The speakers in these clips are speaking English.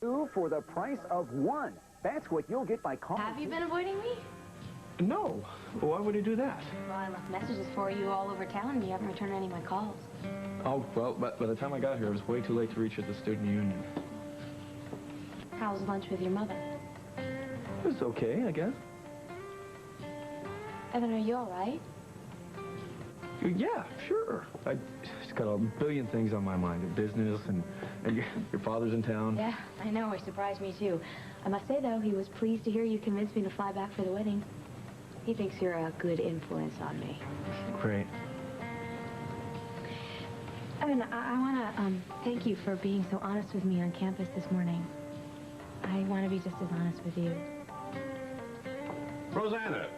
2 for the price of 1. That's what you'll get by calling. Have you been avoiding me? No. Why would he do that? Well, I left messages for you all over town, and you haven't returned any of my calls. Oh, well, but by the time I got here, it was way too late to reach at the student union. How was lunch with your mother? It was okay, I guess. Evan, are you all right? Yeah, sure. I just got a billion things on my mind. Business and your father's in town. Yeah, I know. It surprised me, too. I must say, though, he was pleased to hear you convinced me to fly back for the wedding. He thinks you're a good influence on me. Great. Evan, I want to thank you for being so honest with me on campus this morning. I want to be just as honest with you. Rosanna,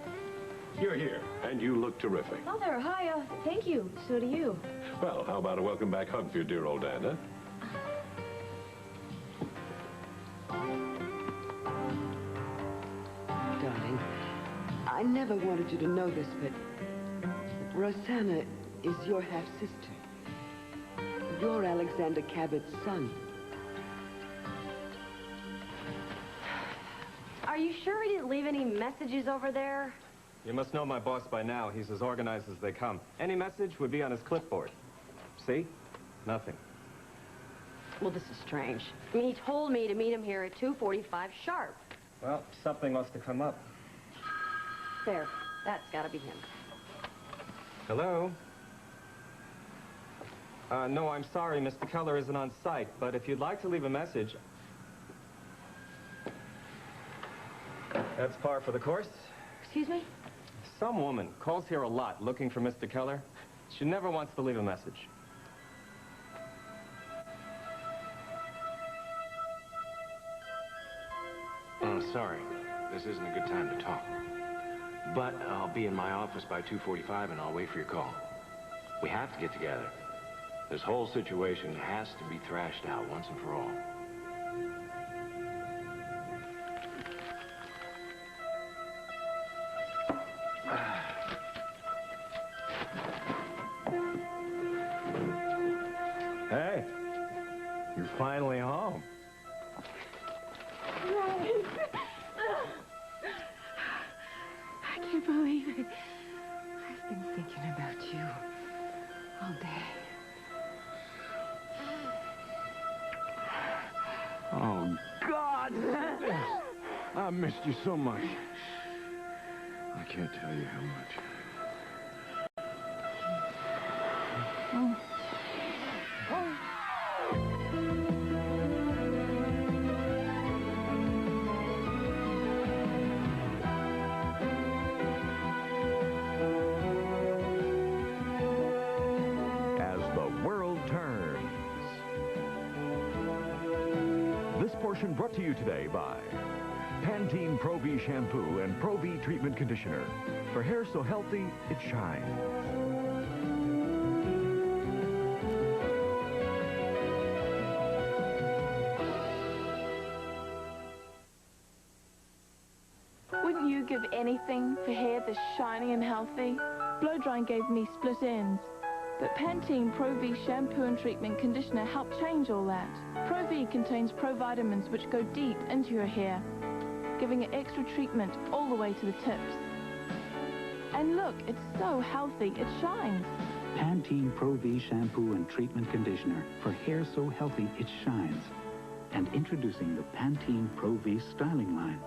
you're here, and you look terrific. Oh, there. Hi. Thank you. So do you. Well, how about a welcome back hug for your dear old Anna? Darling, I never wanted you to know this, but Rosanna is your half-sister. You're Alexander Cabot's son. Are you sure he didn't leave any messages over there? You must know my boss by now. He's as organized as they come. Any message would be on his clipboard. See? Nothing. Well, this is strange. I mean, he told me to meet him here at 2:45 sharp. Well, something must have come up. There. That's got to be him. Hello? No, I'm sorry. Mr. Keller isn't on site, but if you'd like to leave a message... That's par for the course. Excuse me? Some woman calls here a lot looking for Mr. Keller. She never wants to leave a message. Sorry. This isn't a good time to talk. But I'll be in my office by 2:45 and I'll wait for your call. We have to get together. This whole situation has to be thrashed out once and for all. Hey, you're finally home. Ryan. I can't believe it. I've been thinking about you all day. Oh, God! I missed you so much. I can't tell you how much. As the world turns. This portion brought to you today by Pantene Pro V Shampoo and Pro V Treatment Conditioner. For hair so healthy, it shines. Wouldn't you give anything for hair this shiny and healthy? Blow drying gave me split ends. But Pantene Pro V Shampoo and Treatment Conditioner helped change all that. Pro V contains provitamins which go deep into your hair, giving it extra treatment all the way to the tips. And look, it's so healthy, it shines. Pantene Pro V Shampoo and Treatment Conditioner for hair so healthy it shines. And introducing the Pantene Pro V Styling line.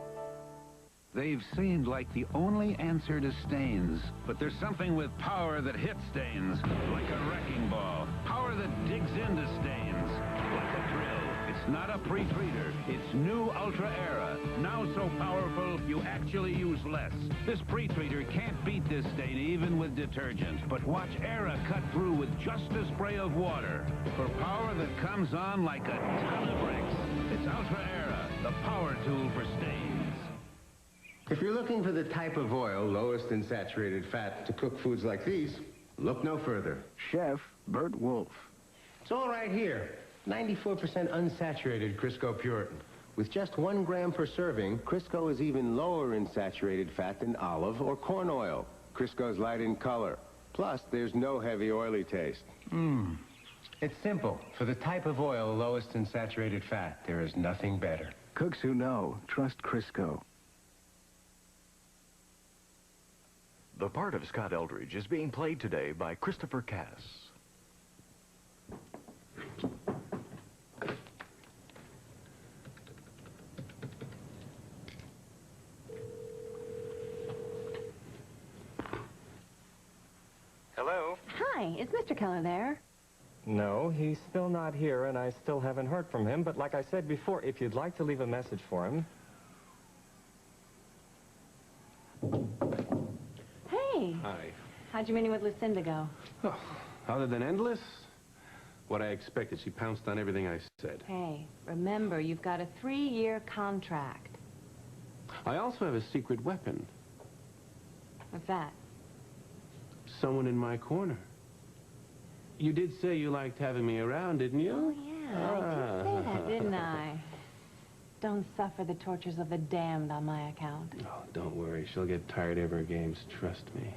They've seemed like the only answer to stains. But there's something with power that hits stains, like a wrecking ball. Power that digs into stains, like a drill. It's not a pre-treater. It's new Ultra Era. Now so powerful, you actually use less. This pre-treater can't beat this stain even with detergent. But watch Era cut through with just a spray of water. For power that comes on like a ton of bricks. It's Ultra Era, the power tool for stains. If you're looking for the type of oil, lowest in saturated fat, to cook foods like these, look no further. Chef Bert Wolf. It's all right here. 94% unsaturated Crisco Puritan. With just 1 gram per serving, Crisco is even lower in saturated fat than olive or corn oil. Crisco's light in color. Plus, there's no heavy oily taste. It's simple. For the type of oil lowest in saturated fat, there is nothing better. Cooks who know, trust Crisco. The part of Scott Eldridge is being played today by Christopher Cass. Hello? Hi, is Mr. Keller there? No, he's still not here, and I still haven't heard from him. But like I said before, if you'd like to leave a message for him... Hey. Hi. How'd your meeting with Lucinda go? Oh, other than endless, what I expected, she pounced on everything I said. Hey, remember, you've got a 3-year contract. I also have a secret weapon. What's that? Someone in my corner. You did say you liked having me around, didn't you? Oh, yeah, I did say that, didn't I? Don't suffer the tortures of the damned on my account. Oh, don't worry. She'll get tired of her games. Trust me.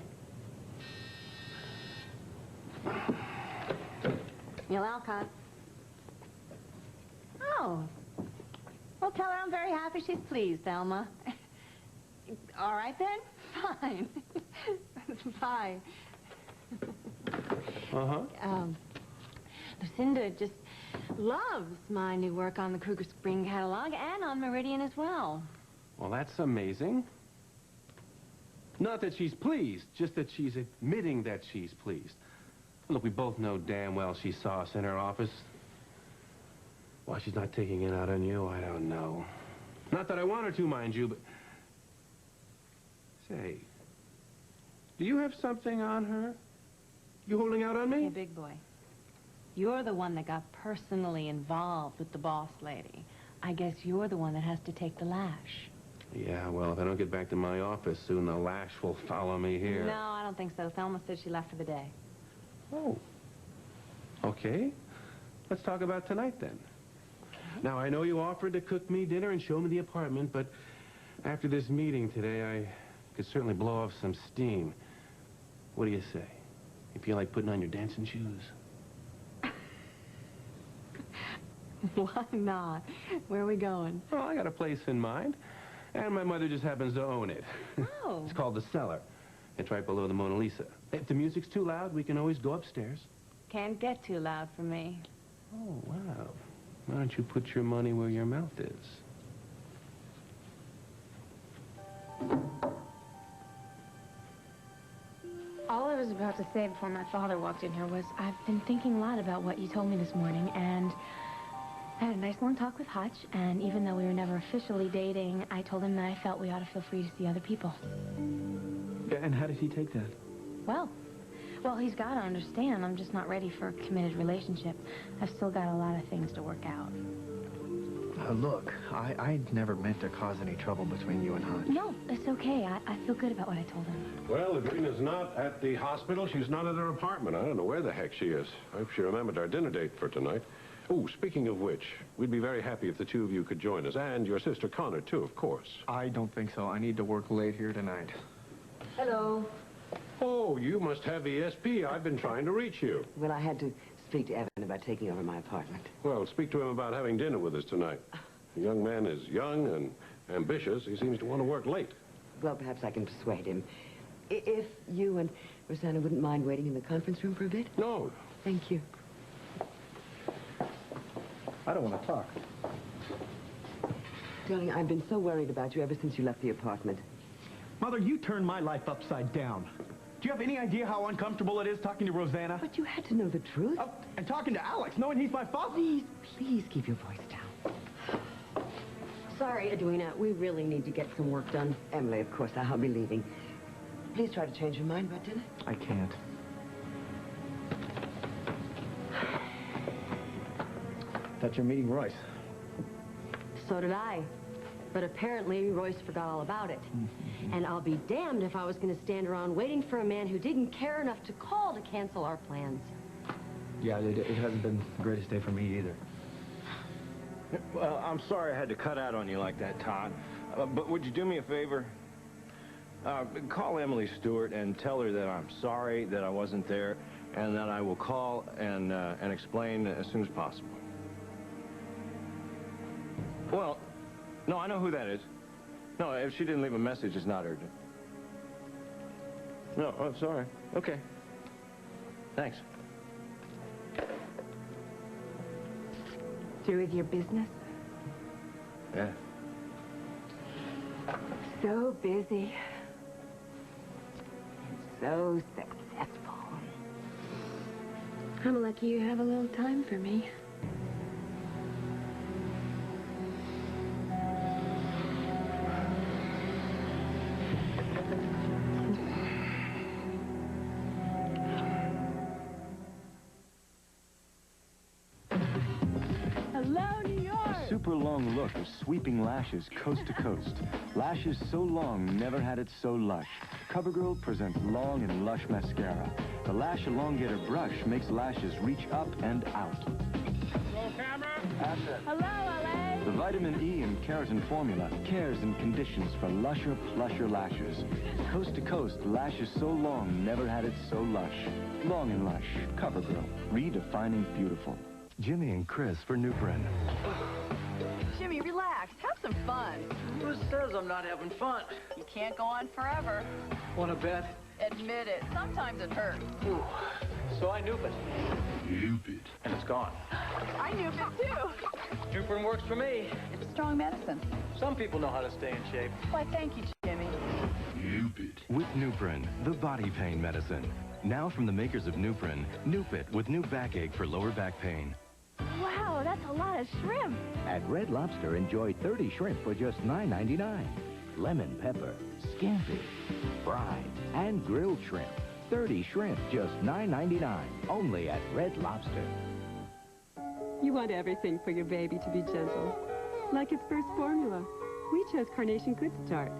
Neil Alcott. Oh. Well, tell her I'm very happy she's pleased, Thelma. All right, then. Fine. Bye. Uh-huh. Lucinda just loves my new work on the Kruger Spring catalog and on Meridian as well. Well, that's amazing. Not that she's pleased, just that she's admitting that she's pleased. Look, we both know damn well she saw us in her office. Why she's not taking it out on you, I don't know. Not that I want her to, mind you, but... Say, do you have something on her? You holding out on me? Hey, big boy. You're the one that got personally involved with the boss lady. I guess you're the one that has to take the lash. Yeah, well, if I don't get back to my office soon, the lash will follow me here. No, I don't think so. Thelma said she left for the day. Oh. Okay. Let's talk about tonight, then. Now, I know you offered to cook me dinner and show me the apartment, but after this meeting today, I could certainly blow off some steam. What do you say? You feel like putting on your dancing shoes? Why not? Where are we going? Well, I got a place in mind, and my mother just happens to own it. Oh. It's called The Cellar. It's right below the Mona Lisa. If the music's too loud, we can always go upstairs. Can't get too loud for me. Oh, wow. Why don't you put your money where your mouth is? All I was about to say before my father walked in here was I've been thinking a lot about what you told me this morning, and I had a nice long talk with Hutch, and even though we were never officially dating, I told him that I felt we ought to feel free to see other people. Yeah, and how did he take that? Well, he's got to understand I'm just not ready for a committed relationship. I've still got a lot of things to work out. Look, I never meant to cause any trouble between you and Hutch. No, it's okay. I feel good about what I told him. Well, if Rena's not at the hospital, she's not at her apartment. I don't know where the heck she is. I hope she remembered our dinner date for tonight. Oh, speaking of which, we'd be very happy if the two of you could join us. And your sister Connor, too, of course. I don't think so. I need to work late here tonight. Hello. Oh, you must have ESP. I've been trying to reach you. Well, I had to speak to Evan about taking over my apartment. Well, speak to him about having dinner with us tonight. The young man is young and ambitious. He seems to want to work late. Well, perhaps I can persuade him. If you and Rosanna wouldn't mind waiting in the conference room for a bit? No. Thank you. I don't want to talk. Darling, I've been so worried about you ever since you left the apartment. Mother, you turned my life upside down. Do you have any idea how uncomfortable it is talking to Rosanna? But you had to know the truth. Oh, and talking to Alex, knowing he's my father. Please keep your voice down. Sorry, Edwina. We really need to get some work done. Emily, of course, I'll be leaving. Please try to change your mind about dinner. I can't. Thought you're meeting Royce. So did I. But apparently Royce forgot all about it. And I'll be damned if I was going to stand around waiting for a man who didn't care enough to call to cancel our plans. Yeah, it hasn't been the greatest day for me either. Well, I'm sorry I had to cut out on you like that, Todd. But would you do me a favor? Call Emily Stewart and tell her that I'm sorry that I wasn't there, and then I will call and explain as soon as possible. Well, no, I know who that is. No, if she didn't leave a message, it's not urgent. No, oh, sorry. Okay. Thanks. Through with your business? Yeah. So busy. So successful. I'm lucky you have a little time for me. Hello, New York! A super long look of sweeping lashes coast to coast. Lashes so long, never had it so lush. CoverGirl presents long and lush mascara. The lash elongator brush makes lashes reach up and out. Roll camera! Asset. Hello, LA! The vitamin E and keratin formula cares and conditions for lusher, plusher lashes. Coast to coast, lashes so long, never had it so lush. Long and lush. CoverGirl, redefining beautiful. Jimmy and Chris for Nuprin. Jimmy, relax. Have some fun. Who says I'm not having fun? You can't go on forever. Want to bet? Admit it. Sometimes it hurts. Ooh. So I knew it. And it's gone. I knew it too. Nuprin works for me. It's strong medicine. Some people know how to stay in shape. Why, thank you, Jimmy. With Nuprin, the body pain medicine. Now from the makers of Nuprin, Nupit with new backache for lower back pain. Wow, that's a lot of shrimp. At Red Lobster, enjoy 30 shrimp for just $9.99. Lemon pepper, scampi, fried, and grilled shrimp. 30 shrimp, just $9.99. Only at Red Lobster. You want everything for your baby to be gentle. Like its first formula. We chose Carnation Good Start.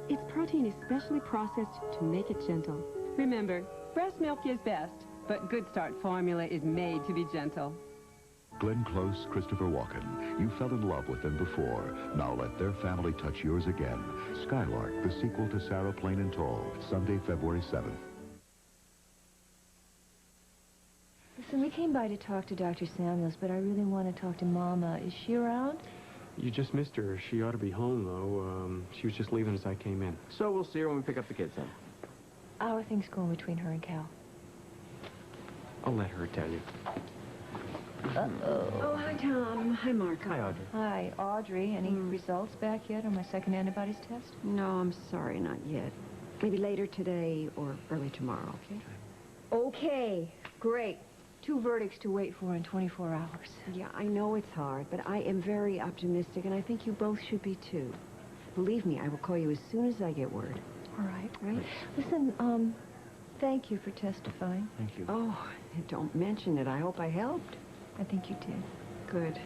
Its protein is specially processed to make it gentle. Remember, breast milk is best, but Good Start formula is made to be gentle. Glenn Close, Christopher Walken. You fell in love with them before. Now let their family touch yours again. Skylark, the sequel to Sarah Plain and Tall. Sunday, February 7th. Listen, we came by to talk to Dr. Samuels, but I really want to talk to Mama. Is she around? You just missed her. She ought to be home, though. She was just leaving as I came in. So we'll see her when we pick up the kids, then. How are things going between her and Cal? I'll let her tell you. Uh-oh. Oh, hi, Tom. Hi, Mark. Hi, Audrey. Hi, Audrey. Any results back yet on my second antibodies test? No, I'm sorry, not yet. Maybe later today or early tomorrow. Okay. Okay, great. 2 verdicts to wait for in 24 hours. Yeah, I know it's hard, but I am very optimistic, and I think you both should be, too. Believe me, I will call you as soon as I get word. All right. Right? Listen, thank you for testifying. Thank you. Oh, don't mention it. I hope I helped. I think you did. Good.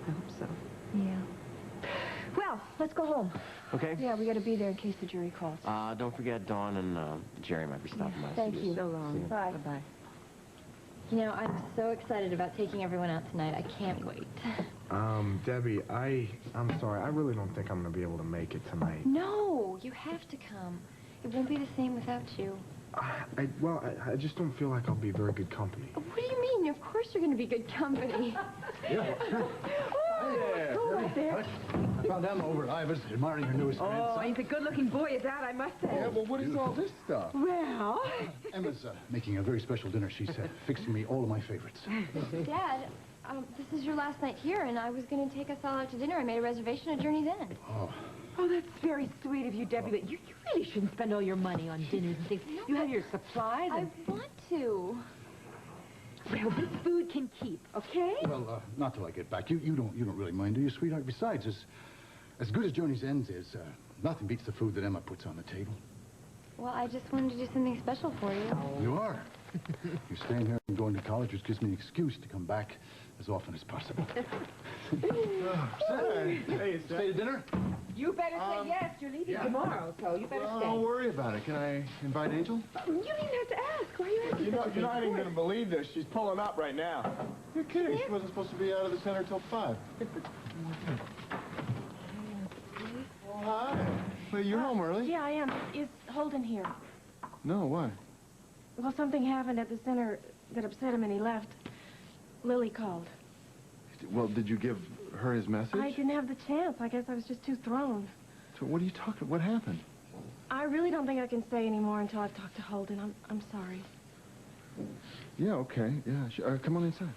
I hope so. Yeah. Well, let's go home. Okay. Yeah, we got to be there in case the jury calls. Don't forget Dawn and Jerry might be stopping by. Thank you. So long. Bye. Bye-bye. You know, I'm so excited about taking everyone out tonight. I can't wait. Debbie, I'm sorry. I really don't think I'm going to be able to make it tonight. No, you have to come. It won't be the same without you. I just don't feel like I'll be very good company. What do you mean? Of course you're going to be good company. Yeah. Go right there. I found Emma over at Ivar's, admiring her newest grandson. he's a good-looking boy at that, I must say. Yeah, well, what is all this stuff? Well... Emma's making a very special dinner. She's fixing me all of my favorites. Dad, this is your last night here, and I was going to take us all out to dinner. I made a reservation at Journey's End. Oh, that's very sweet of you, Debbie, but you really shouldn't spend all your money on dinners and things. You have your supplies and... I want to. Well, this food can keep, okay? Well, not till I get back. You don't really mind, do you, sweetheart? Besides, as good as Journey's End is, nothing beats the food that Emma puts on the table. Well, I just wanted to do something special for you. You are. You're staying here and going to college, which gives me an excuse to come back as often as possible. Hey, stay to dinner? You better say yes. You're leaving tomorrow, so you better stay. Don't worry about it. Can I invite Angel? You didn't have to ask. Why are you asking? You're not even going to believe this. She's pulling up right now. You're kidding. She wasn't supposed to be out of the center till 5. Oh, hi. Well, you're home early. Yeah, I am. Is Holden here? No, why? Well, something happened at the center that upset him and he left. Lily called. Well, did you give her his message? I didn't have the chance. I guess I was just too thrown. So what are you talking... What happened? I really don't think I can say anymore until I've talked to Holden. I'm sorry. Yeah, okay. Yeah, come on inside.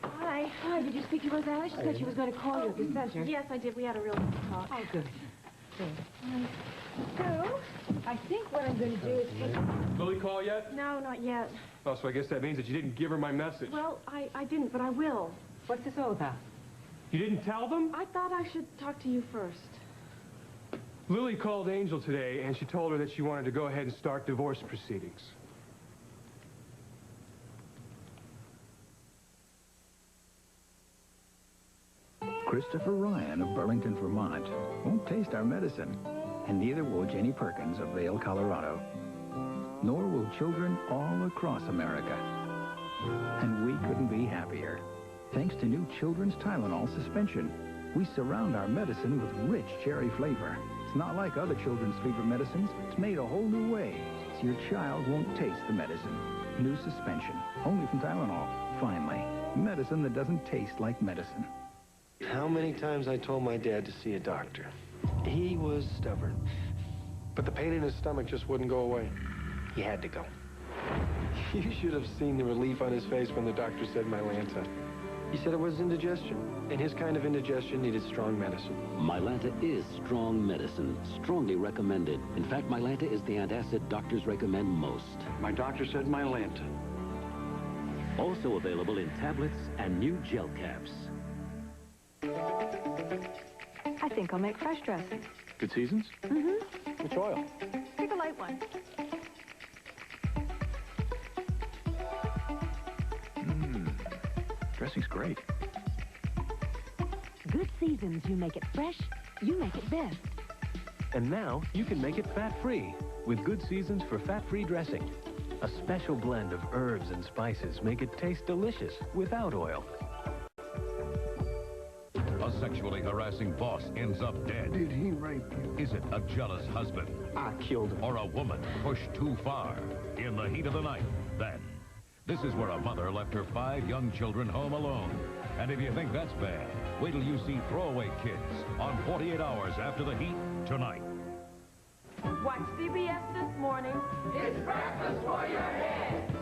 Hi. Hi, did you speak to Rosanna? She said she was going to call you at the center. Yes, I did. We had a real good talk. Oh, good. So, I think what I'm going to do is take... Lily call yet? No, not yet. Oh, so I guess that means that you didn't give her my message. Well, I didn't, but I will. What's this all about? You didn't tell them? I thought I should talk to you first. Lily called Angel today, and she told her that she wanted to go ahead and start divorce proceedings. Christopher Ryan of Burlington, Vermont, won't taste our medicine, and neither will Jenny Perkins of Vail, Colorado. Nor will children all across America. And we couldn't be happier. Thanks to new Children's Tylenol suspension, we surround our medicine with rich cherry flavor. It's not like other children's favorite medicines. It's made a whole new way, so your child won't taste the medicine. New suspension, only from Tylenol. Finally, medicine that doesn't taste like medicine. How many times I told my dad to see a doctor. He was stubborn. But the pain in his stomach just wouldn't go away. He had to go. You should have seen the relief on his face when the doctor said Mylanta. He said it was indigestion, and his kind of indigestion needed strong medicine. Mylanta is strong medicine, strongly recommended. In fact, Mylanta is the antacid doctors recommend most. My doctor said Mylanta. Also available in tablets and new gel caps. I think I'll make fresh dressing. Good seasons? Mm-hmm. Which oil? Pick a light one. Dressing's great. Good seasons, you make it fresh, you make it best. And now, you can make it fat-free with Good Seasons for fat-free dressing. A special blend of herbs and spices make it taste delicious without oil. A sexually harassing boss ends up dead. Did he rape you? Is it a jealous husband? I killed him. Or a woman pushed too far in the heat of the night? Then, this is where a mother left her 5 young children home alone. And if you think that's bad, wait till you see Throwaway Kids on 48 Hours After the Heat tonight. Watch CBS this morning. It's breakfast for your head.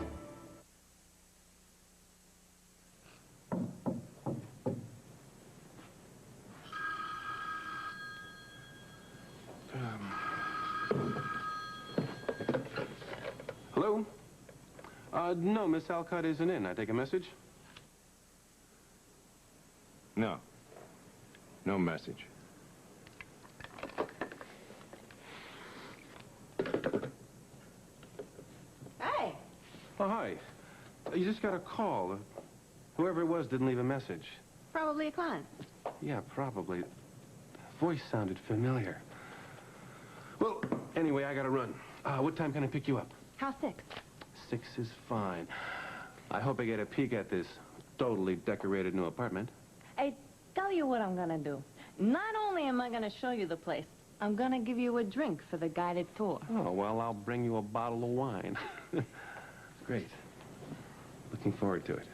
Hello? No, Miss Alcott isn't in. I take a message? No. No message. Hey. Oh, hi. You just got a call. Whoever it was didn't leave a message. Probably a client. Yeah, probably. Voice sounded familiar. Well, anyway, I gotta run. What time can I pick you up? How's 6? 6 is fine. I hope I get a peek at this totally decorated new apartment. Hey, tell you what I'm gonna do. Not only am I gonna show you the place, I'm gonna give you a drink for the guided tour. Oh, well, I'll bring you a bottle of wine. Great. Looking forward to it.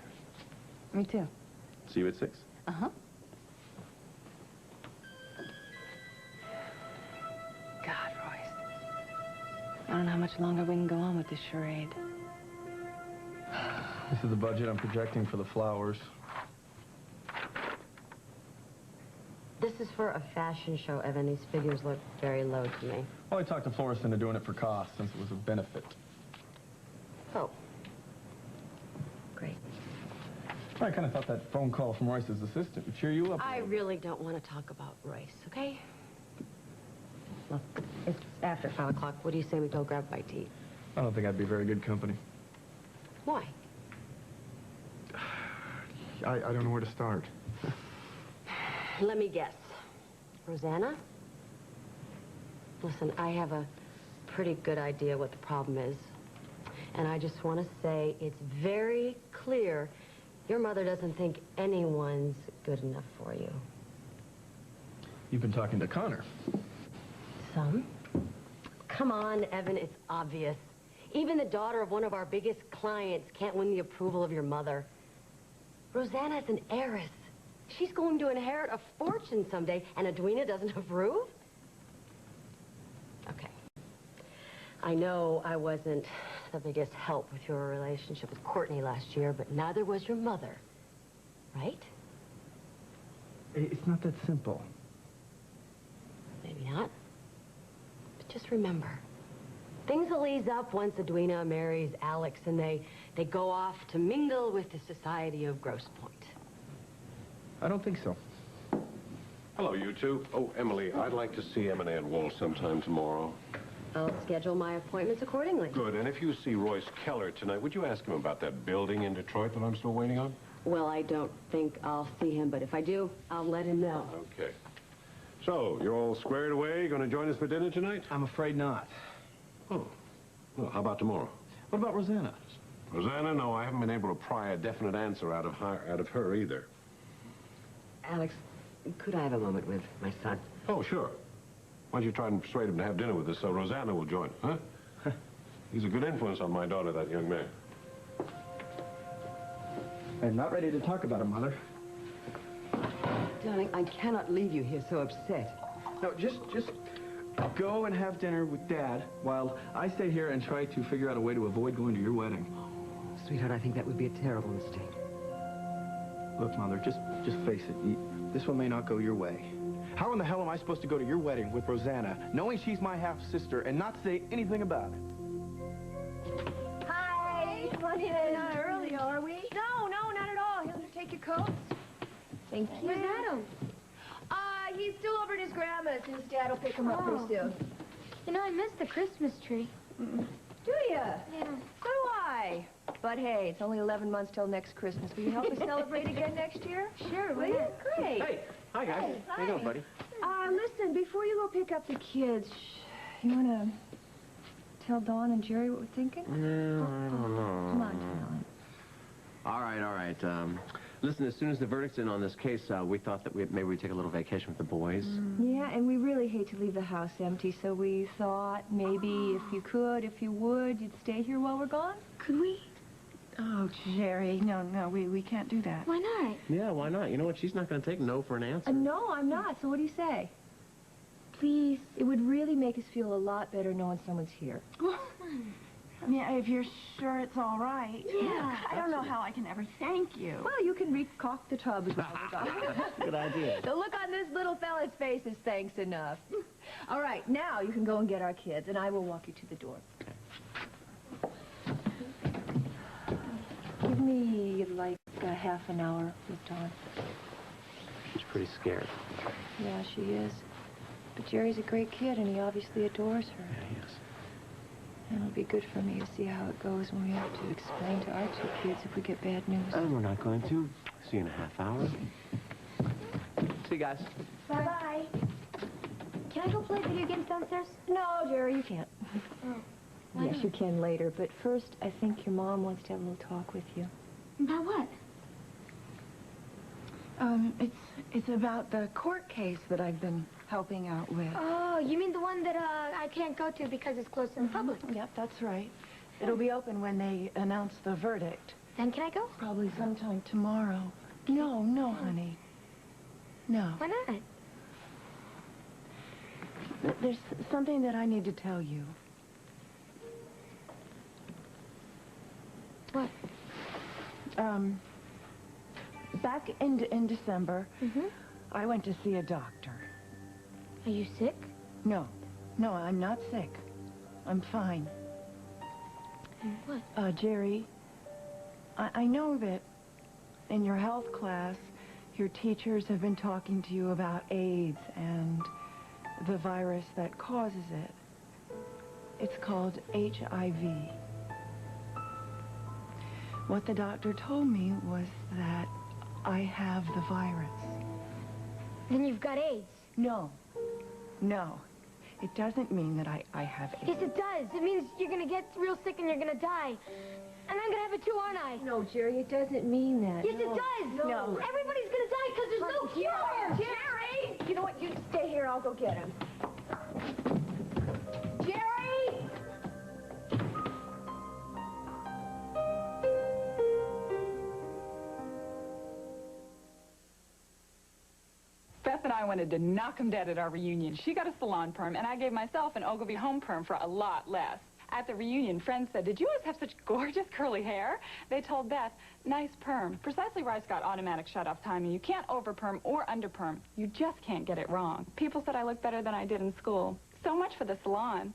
Me too. See you at 6? Uh-huh. God, Royce. I don't know how much longer we can go on with this charade. This is the budget I'm projecting for the flowers. This is for a fashion show, Evan. These figures look very low to me. Well, I talked to Florist into doing it for cost since it was a benefit. Oh. Great. I kind of thought that phone call from Royce's assistant would cheer you up. I really don't want to talk about Royce, okay? Look, it's after 5 o'clock. What do you say we go grab a bite to eat? I don't think I'd be very good company. Why? I don't know where to start. Let me guess. Rosanna? Listen, I have a pretty good idea what the problem is. And I just want to say it's very clear your mother doesn't think anyone's good enough for you. You've been talking to Connor. Some? Come on, Evan, it's obvious. Even the daughter of one of our biggest clients can't win the approval of your mother. Rosanna's an heiress. She's going to inherit a fortune someday, and Edwina doesn't approve? Okay. I know I wasn't the biggest help with your relationship with Courtney last year, but neither was your mother. Right? It's not that simple. Maybe not. But just remember, things will ease up once Edwina marries Alex and they go off to mingle with the society of Grosse Pointe. I don't think so. Hello, you two. Oh, Emily, I'd like to see Eminette Walsh sometime tomorrow. I'll schedule my appointments accordingly. Good, and if you see Royce Keller tonight, would you ask him about that building in Detroit that I'm still waiting on? Well, I don't think I'll see him, but if I do, I'll let him know. Okay. So, you're all squared away? Going to join us for dinner tonight? I'm afraid not. Oh. Well, how about tomorrow? What about Rosanna? Rosanna? No, I haven't been able to pry a definite answer out of her either. Alex, could I have a moment with my son? Oh, sure. Why don't you try and persuade him to have dinner with us so Rosanna will join, huh? He's a good influence on my daughter, that young man. I'm not ready to talk about it, Mother. Darling, I cannot leave you here so upset. No, just go and have dinner with Dad while I stay here and try to figure out a way to avoid going to your wedding. Sweetheart, I think that would be a terrible mistake. Look, Mother, just face it. This one may not go your way. How in the hell am I supposed to go to your wedding with Rosanna, knowing she's my half-sister, and not say anything about it? Hi! Come on in. Not early, are we? No, not at all. He'll take your coats. Thank you. Where's Adam? He's still over at his grandma's. His dad will pick him up pretty soon. You know, I missed the Christmas tree. Do ya? Yeah. So do I. But hey, it's only 11 months till next Christmas. Will you help us celebrate again next year? Sure, will you? Great. Hey, hi, guys. Hey, How you doing, buddy? Listen, before you go pick up the kids, you want to tell Dawn and Jerry what we're thinking? No, I don't know. Come on, tell them. All right. Listen, as soon as the verdict's in on this case, we thought that maybe we'd take a little vacation with the boys. Yeah, and we really hate to leave the house empty, so we thought maybe if you would, you'd stay here while we're gone? Could we? Oh, Jerry, no, we can't do that. Why not? Yeah, why not? You know what? She's not going to take no for an answer. No, I'm not. So what do you say? Please. It would really make us feel a lot better knowing someone's here. I mean, if you're sure it's all right. Yeah. I don't know how I can ever thank you. Well, you can recock the tubs while we're gone. Good idea. The look on this little fella's face is thanks enough. All right, now you can go and get our kids, and I will walk you to the door. Give me, like, a half an hour with Dawn. She's pretty scared. Yeah, she is. But Jerry's a great kid, and he obviously adores her. Yeah, he is. And it'll be good for me to see how it goes when we have to explain to our two kids if we get bad news. We're not going to. See you in a half hour. See you guys. Bye-bye. Can I go play video games downstairs? No, Jerry, you can't. Oh. Why Yes, not? you can later, but first, I think your mom wants to have a little talk with you. About what? It's about the court case that I've been helping out with. Oh, you mean the one that I can't go to because it's closed to the public? Yep, that's right. It'll be open when they announce the verdict. Then can I go? Probably sometime tomorrow. No, honey. No. Why not? There's something that I need to tell you. What? Back in December, I went to see a doctor. Are you sick? No, I'm not sick. I'm fine. What? Jerry, I know that in your health class, your teachers have been talking to you about AIDS and the virus that causes it. It's called HIV. What the doctor told me was that I have the virus. Then you've got AIDS. No. It doesn't mean that I have AIDS. Yes, it does. It means you're going to get real sick and you're going to die. And I'm going to have it too, aren't I? No, Jerry, it doesn't mean that. Yes, it does. No. Everybody's going to die because there's no cure. Jerry! You know what? You stay here. I'll go get him. Jerry! and I wanted to knock 'em dead at our reunion. She got a salon perm, and I gave myself an Ogilvy home perm for a lot less. At the reunion, friends said, "Did you always have such gorgeous curly hair?" They told Beth, "Nice perm." Precisely where I got automatic shut-off timing. You can't over-perm or under-perm. You just can't get it wrong. People said I looked better than I did in school. So much for the salon.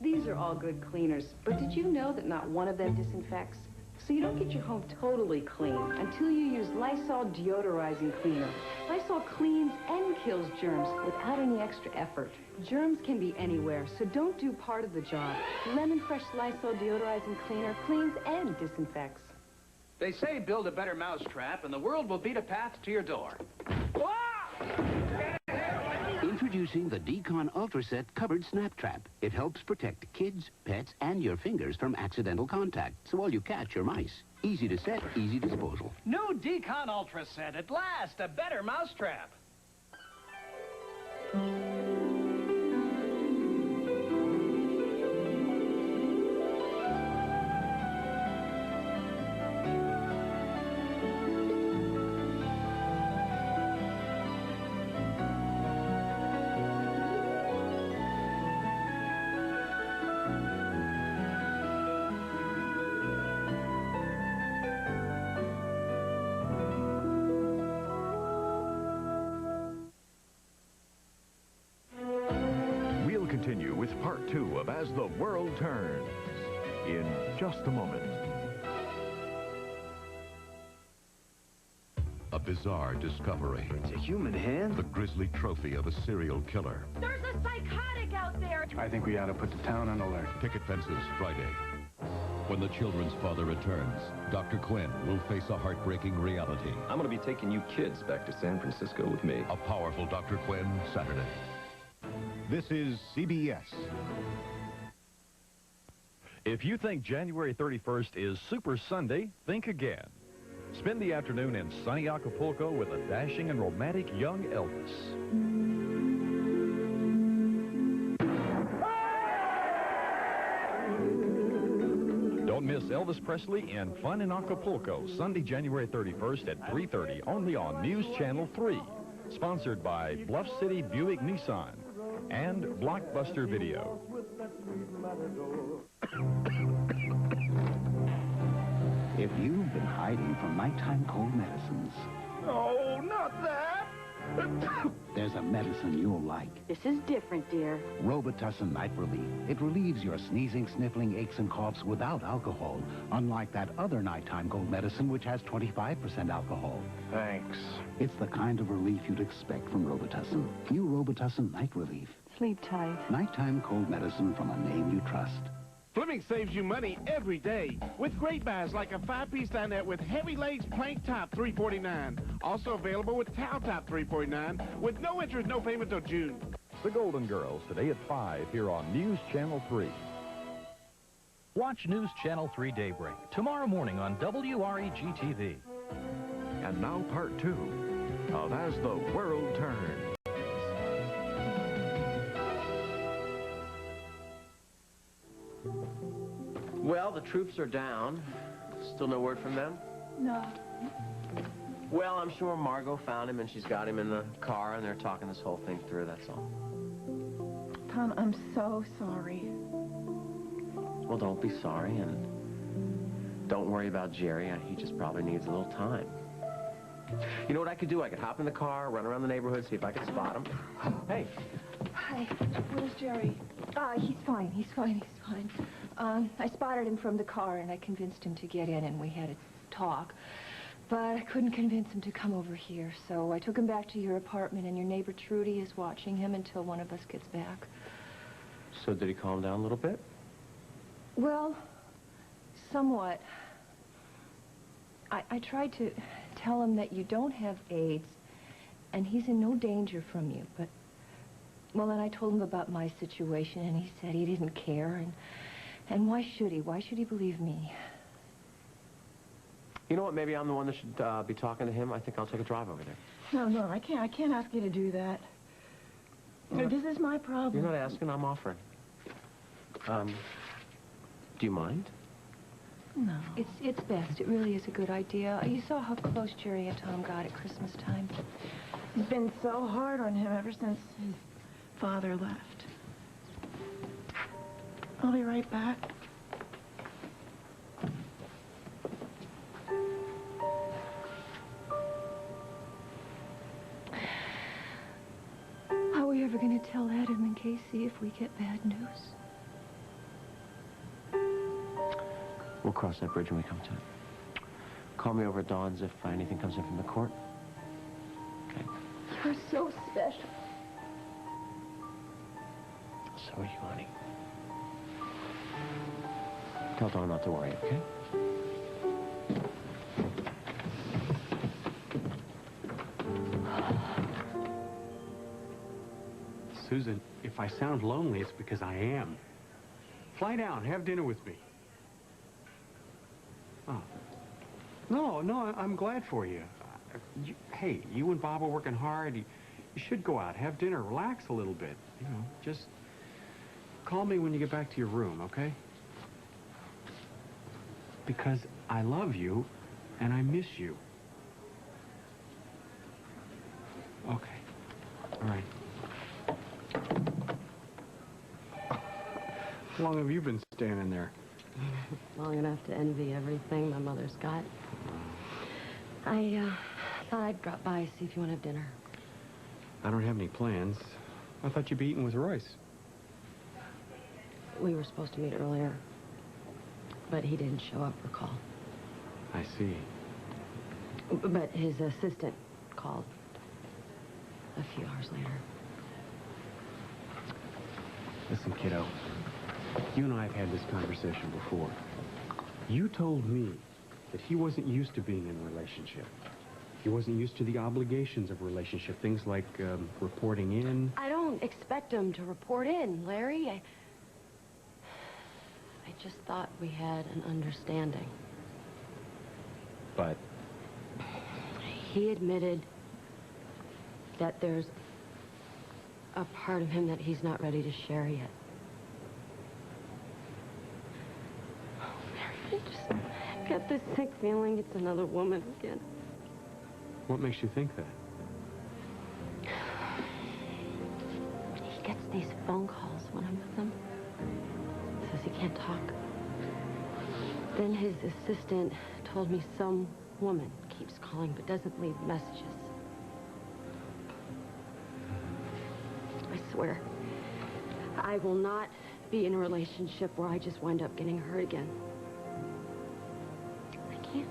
These are all good cleaners, but did you know that not one of them disinfects? So you don't get your home totally clean until you use Lysol deodorizing cleaner. Lysol cleans and kills germs without any extra effort. Germs can be anywhere, so don't do part of the job. Lemon Fresh Lysol deodorizing cleaner cleans and disinfects. They say build a better mousetrap and the world will beat a path to your door. Introducing the Decon Ultra Set Covered Snap Trap. It helps protect kids, pets, and your fingers from accidental contact, so all you catch are mice. Easy to set, easy disposal. New Decon Ultra Set. At last, a better mousetrap. Continue with part 2 of As the World Turns in just a moment. A bizarre discovery. It's a human hand? The grisly trophy of a serial killer. There's a psychotic out there. I think we ought to put the town on alert. Picket fences Friday. When the children's father returns, Dr. Quinn will face a heartbreaking reality. I'm going to be taking you kids back to San Francisco with me. A powerful Dr. Quinn, Saturday. This is CBS. If you think January 31st is Super Sunday, think again. Spend the afternoon in sunny Acapulco with a dashing and romantic young Elvis. Don't miss Elvis Presley in Fun in Acapulco, Sunday, January 31st at 3:30, only on News Channel 3. Sponsored by Bluff City Buick Nissan and Blockbuster Video. If you've been hiding from nighttime cold medicines, Oh, not that! there's a medicine you'll like. This is different, dear. Robitussin Night Relief. It relieves your sneezing, sniffling, aches, and coughs without alcohol, unlike that other nighttime cold medicine which has 25% alcohol. Thanks. It's the kind of relief you'd expect from Robitussin. New Robitussin Night Relief. Sleep tight. Nighttime cold medicine from a name you trust. Fleming saves you money every day with great buys like a 5-piece dinette with heavy legs plank top, $349. Also available with towel top, $349, with no interest, no payment till June. The Golden Girls, today at 5 here on News Channel 3. Watch News Channel 3 Daybreak tomorrow morning on WREG-TV. And now part 2 of As the World Turns. Well, the troops are down. Still no word from them? No. Well, I'm sure Margot found him and she's got him in the car and they're talking this whole thing through, that's all. Tom, I'm so sorry. Well, don't be sorry and don't worry about Jerry. He just probably needs a little time. You know what I could do? I could hop in the car, run around the neighborhood, see if I could spot him. Hey. Hi. Where's Jerry? He's fine. He's fine. He's fine. I spotted him from the car, and I convinced him to get in, and we had a talk. But I couldn't convince him to come over here, so I took him back to your apartment, and your neighbor Trudy is watching him until one of us gets back. So did he calm down a little bit? Well, somewhat. I tried to tell him that you don't have AIDS, and he's in no danger from you, but... Well, then I told him about my situation, and he said he didn't care, and why should he? Why should he believe me? You know what? Maybe I'm the one that should be talking to him. I think I'll take a drive over there. No, I can't ask you to do that. This is my problem. You're not asking, I'm offering. Do you mind? No. It's best. It really is a good idea. You saw how close Jerry and Tom got at Christmas time. It's been so hard on him ever since his father left. I'll be right back. Are we ever going to tell Adam and Casey if we get bad news? We'll cross that bridge when we come to it. Call me over at Dawn's if anything comes in from the court. Okay. You're so special. So are you, honey. Tell Dawn not to worry, okay? Susan, if I sound lonely, it's because I am. Fly down, have dinner with me. Oh. No, I'm glad for you. Hey, you and Bob are working hard. You should go out, have dinner, relax a little bit. You know, just call me when you get back to your room, okay? Because I love you, and I miss you. Okay. All right. How long have you been standing there? Long enough to envy everything my mother's got. I thought I'd drop by, see if you want to have dinner. I don't have any plans. I thought you'd be eating with Royce. We were supposed to meet earlier, but he didn't show up for call. I see. But his assistant called a few hours later. Listen, kiddo. You and I have had this conversation before. You told me that he wasn't used to being in a relationship. He wasn't used to the obligations of a relationship, things like reporting in. I don't expect him to report in, Larry. I just thought we had an understanding. But he admitted that there's a part of him that he's not ready to share yet. I just got this sick feeling it's another woman again. What makes you think that? He gets these phone calls when I'm with him. Says he can't talk. Then his assistant told me some woman keeps calling but doesn't leave messages. I swear, I will not be in a relationship where I just wind up getting hurt again. I can't.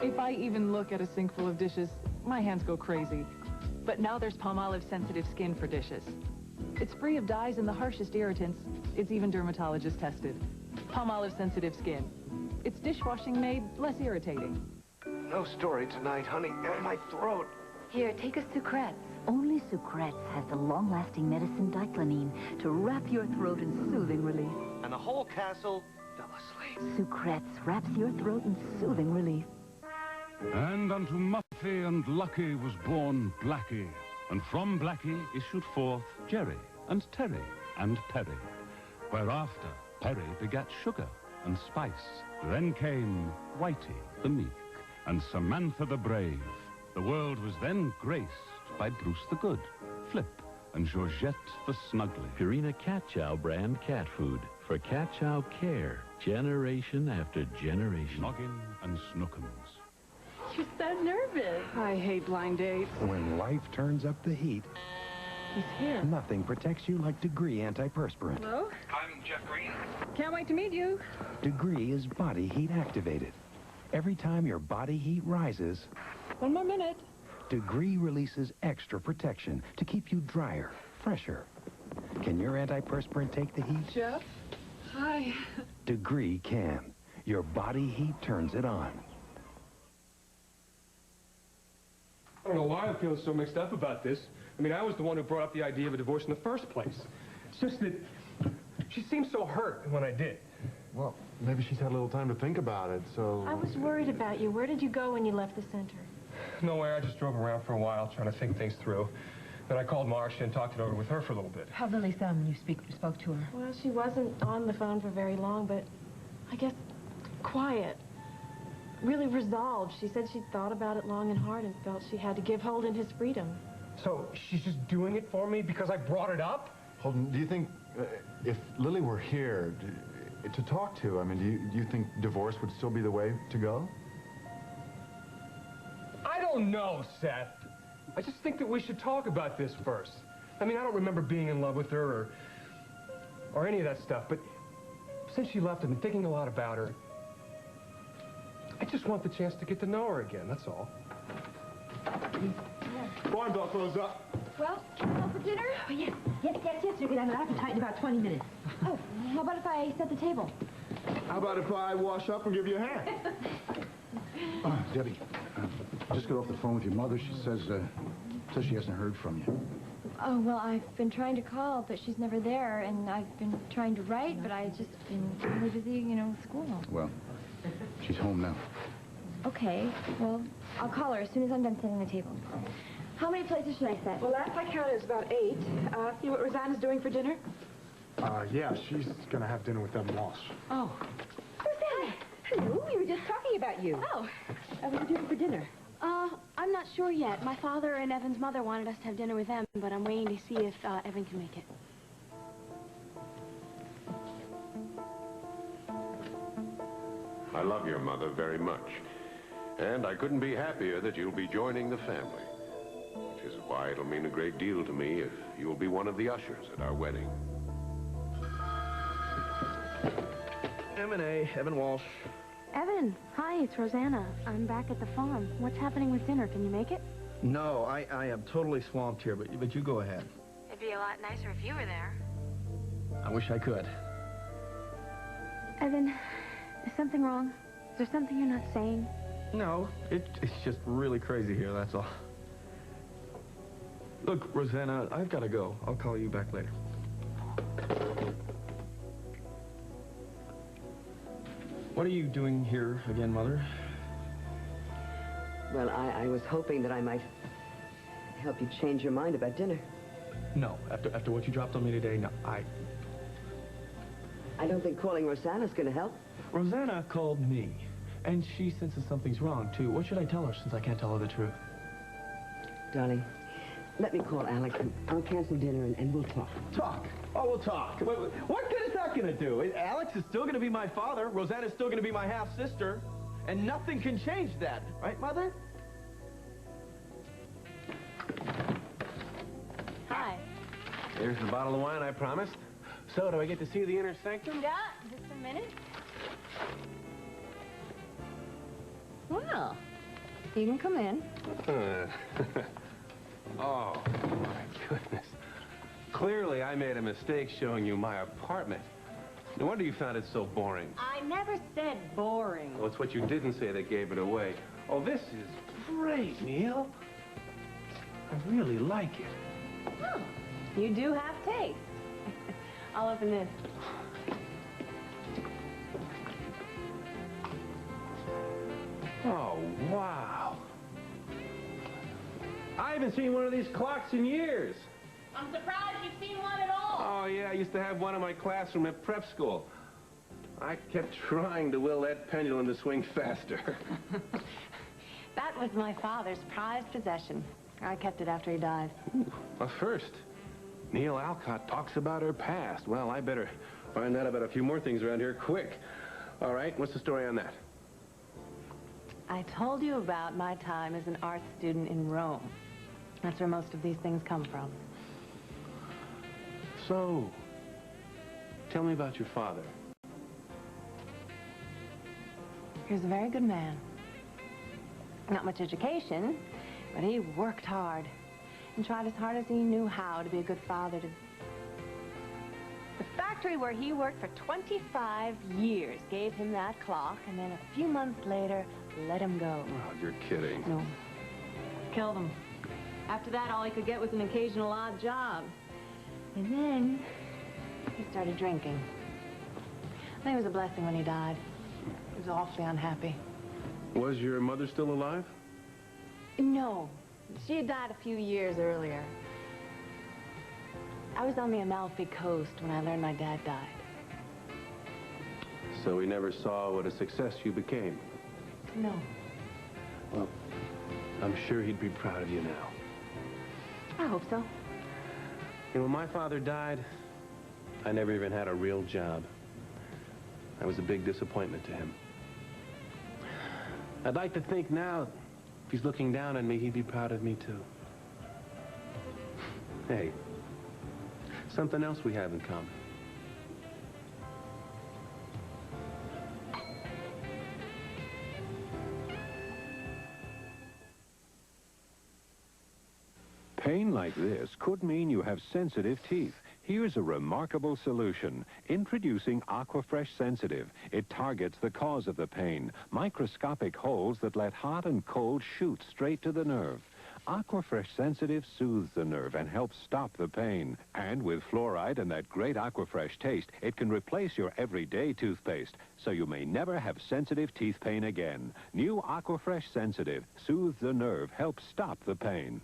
If I even look at a sink full of dishes, my hands go crazy. But now there's Palmolive Sensitive Skin for dishes. It's free of dyes and the harshest irritants. It's even dermatologist tested. Palmolive Sensitive Skin. It's dishwashing made less irritating. No story tonight, honey. My throat. Here, take a Sucrets. Only Sucrets has the long-lasting medicine diclonine to wrap your throat in soothing relief. And the whole castle fell asleep. Sucrets wraps your throat in soothing relief. And unto Muffy and Lucky was born Blackie, and from Blackie issued forth Jerry, and Terry, and Perry. Whereafter Perry begat Sugar and Spice. Then came Whitey the meek, and Samantha the brave. The world was then graced by Bruce the good, Flip, and Georgette the snuggly. Purina Cat Chow brand cat food for cat chow care, generation after generation. Noggin and Snookums. You're so nervous. I hate blind dates. When life turns up the heat, He's here. nothing protects you like Degree antiperspirant. Hello? I'm Jeff Green. Can't wait to meet you. Degree is body heat activated. Every time your body heat rises, One more minute. Degree releases extra protection to keep you drier, fresher. Can your antiperspirant take the heat? Jeff? Hi. Degree can. Your body heat turns it on. I don't know why I'm feeling so mixed up about this. I mean, I was the one who brought up the idea of a divorce in the first place. It's just that she seemed so hurt when I did. Well, maybe she's had a little time to think about it, so... I was worried about you. Where did you go when you left the center? Nowhere. I just drove around for a while trying to think things through. Then I called Marcia and talked it over with her for a little bit. How Lily sound when you spoke to her? Well, she wasn't on the phone for very long, but I guess quiet. Really resolved. She said she'd thought about it long and hard and felt she had to give Holden his freedom. So she's just doing it for me because I brought it up? Holden, do you think if Lily were here to talk to, I mean, do you think divorce would still be the way to go? I don't know, Seth. I just think that we should talk about this first. I mean, I don't remember being in love with her or any of that stuff, but since she left, I've been thinking a lot about her. I just want the chance to get to know her again, that's all. Come on, Bell, close up. Well, home for dinner? Oh, yes. You're going to have an appetite in about 20 minutes. Oh, how about if I set the table? How about if I wash up and give you a hand? Debbie, just got off the phone with your mother. She says she hasn't heard from you. Oh, well, I've been trying to call, but she's never there, and I've been trying to write, but I've just been really busy, you know, with school. Well, she's home now. Okay, well, I'll call her as soon as I'm done setting the table. How many places should I set? Well, last I counted, it's about 8. You know what Rosanna's doing for dinner? Yeah, she's gonna have dinner with Evan Walsh. Oh. Rosanna! Hello, we were just talking about you. Oh. What are you doing for dinner? I'm not sure yet. My father and Evan's mother wanted us to have dinner with them, but I'm waiting to see if Evan can make it. I love your mother very much, and I couldn't be happier that you'll be joining the family, which is why it'll mean a great deal to me if you'll be one of the ushers at our wedding. M&A, Evan Walsh. Evan, hi, it's Rosanna. I'm back at the farm. What's happening with dinner? Can you make it? No, I am totally swamped here, but you go ahead. It'd be a lot nicer if you were there. I wish I could. Evan, is something wrong? Is there something you're not saying? No, it's just really crazy here, that's all. Look, Rosanna, I've got to go. I'll call you back later. What are you doing here again, Mother? Well, I was hoping that I might help you change your mind about dinner. No, after what you dropped on me today, no, I don't think calling Rosanna's going to help. Rosanna called me, and she senses something's wrong, too. What should I tell her, since I can't tell her the truth? Darling, let me call Alex, and I'll cancel dinner, and we'll talk. Talk? Oh, we'll talk. What good is that going to do? Alex is still going to be my father. Rosanna's still going to be my half-sister. And nothing can change that. Right, Mother? Hi. Here's the bottle of wine I promised. So, do I get to see the inner sanctum? Yeah, just a minute. Well, you can come in. Oh, my goodness. Clearly, I made a mistake showing you my apartment. No wonder you found it so boring. I never said boring. Well, it's what you didn't say that gave it away. Oh, this is great, Neil. I really like it. Oh, you do have taste. I'll open this. Oh, wow. I haven't seen one of these clocks in years. I'm surprised you've seen one at all. Oh, yeah, I used to have one in my classroom at prep school. I kept trying to will that pendulum to swing faster. That was my father's prized possession. I kept it after he died. Ooh, a first. Neil Alcott talks about her past. Well, I better find out about a few more things around here quick. All right, what's the story on that? I told you about my time as an art student in Rome. That's where most of these things come from. So, tell me about your father. He was a very good man. Not much education, but he worked hard. and tried as hard as he knew how to be a good father to... The factory where he worked for 25 years gave him that clock, and then a few months later, let him go. Oh, you're kidding. No. Killed him. After that, all he could get was an occasional odd job. And then, he started drinking. I think it was a blessing when he died. He was awfully unhappy. Was your mother still alive? No. She had died a few years earlier. I was on the Amalfi Coast when I learned my dad died. So he never saw what a success you became? No. Well, I'm sure he'd be proud of you now. I hope so. And when my father died, I never even had a real job. I was a big disappointment to him. I'd like to think now, if he's looking down on me, he'd be proud of me too. Hey, something else we have in common. Pain like this could mean you have sensitive teeth. Here's a remarkable solution. Introducing Aquafresh Sensitive. It targets the cause of the pain. Microscopic holes that let hot and cold shoot straight to the nerve. Aquafresh Sensitive soothes the nerve and helps stop the pain. And with fluoride and that great Aquafresh taste, it can replace your everyday toothpaste, so you may never have sensitive teeth pain again. New Aquafresh Sensitive soothes the nerve, helps stop the pain.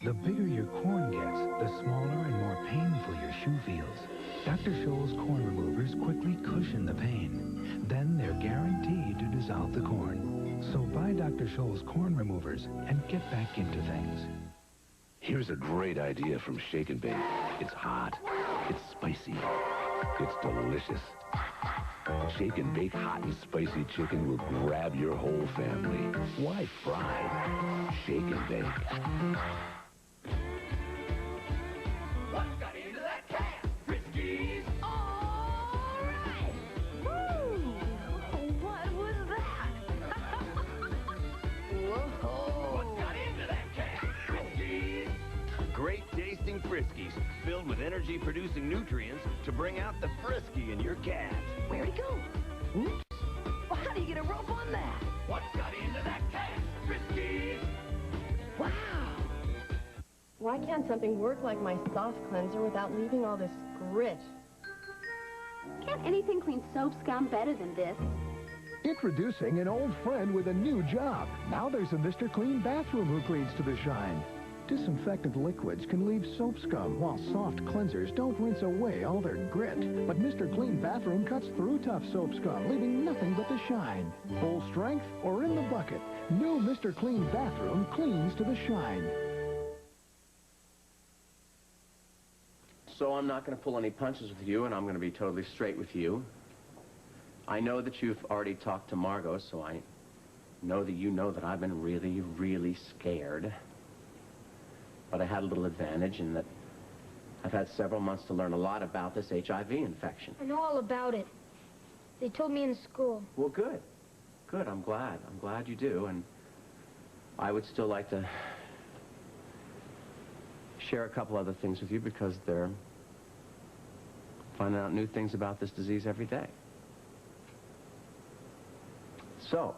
The bigger your corn gets, the smaller and more painful your shoe feels. Dr. Scholl's corn removers quickly cushion the pain. Then they're guaranteed to dissolve the corn. So buy Dr. Scholl's corn removers and get back into things. Here's a great idea from Shake and Bake. It's hot, it's spicy, it's delicious. Shake and Bake hot and spicy chicken will grab your whole family. Why fry? Shake and Bake. What got into that can? Friskies! All right! Woo! What was that? Whoa! What got into that can? Friskies! Great tasting Friskies, filled with energy-producing nutrients to bring out the frisky in your cat. Where'd he go? Oops! Well, how do you get a rope on that? What got into that can? Friskies! Wow! Why can't something work like my soft cleanser without leaving all this grit? Can't anything clean soap scum better than this? Introducing an old friend with a new job. Now there's a Mr. Clean bathroom who cleans to the shine. Disinfectant liquids can leave soap scum, while soft cleansers don't rinse away all their grit. But Mr. Clean bathroom cuts through tough soap scum, leaving nothing but the shine. Full strength or in the bucket, new Mr. Clean bathroom cleans to the shine. So I'm not going to pull any punches with you, and I'm going to be totally straight with you. I know that you've already talked to Margot, so I know that you know that I've been really, really scared. But I had a little advantage in that I've had several months to learn a lot about this HIV infection. I know all about it. They told me in school. Well, good. Good, I'm glad. I'm glad you do, and I would still like to share a couple other things with you because they're finding out new things about this disease every day. So,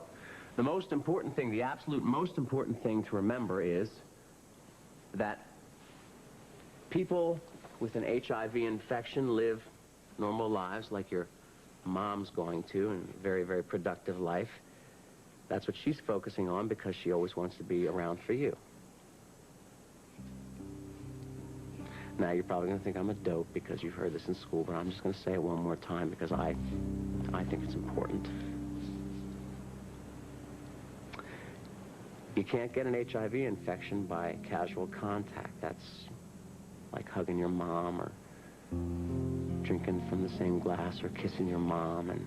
the most important thing, the absolute most important thing to remember is that people with an HIV infection live normal lives like your mom's going to, and a very, very productive life. That's what she's focusing on because she always wants to be around for you. Now, you're probably going to think I'm a dope because you've heard this in school, but I'm just going to say it one more time because I think it's important. You can't get an HIV infection by casual contact. That's like hugging your mom or drinking from the same glass or kissing your mom. And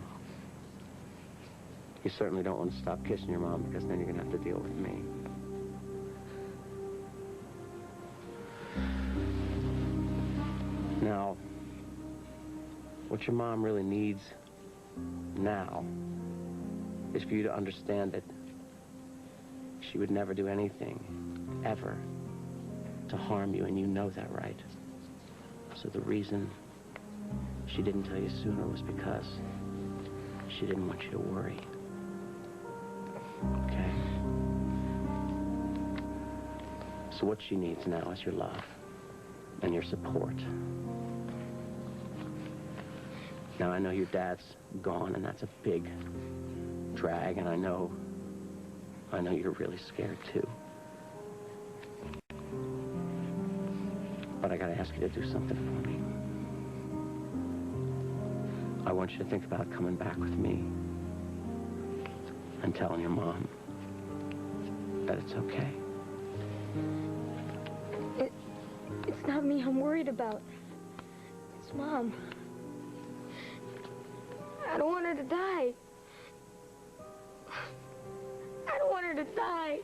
you certainly don't want to stop kissing your mom because then you're going to have to deal with me. Now, what your mom really needs now is for you to understand that she would never do anything, ever, to to harm you, and you know that, right? So the reason she didn't tell you sooner was because she didn't want you to worry. Okay? So what she needs now is your love and your support. Now, I know your dad's gone, and that's a big drag, and I know you're really scared, too. But I gotta ask you to do something for me. I want you to think about coming back with me and telling your mom that it's okay. It's not me I'm worried about. It's Mom. I don't want her to die. I don't want her to die.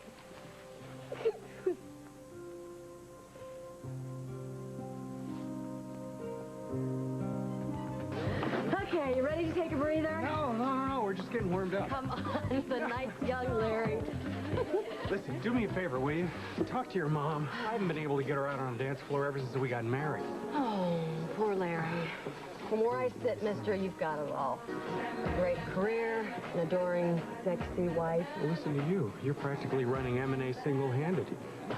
Okay, you ready to take a breather? No, we're just getting warmed up. Come on, the nice young Larry. Listen, do me a favor, will you? Talk to your mom. I haven't been able to get her out on the dance floor ever since we got married. Oh, poor Larry. From where I sit, mister, you've got it all. A great career, an adoring, sexy wife. Well, listen to you. You're practically running M&A single-handed.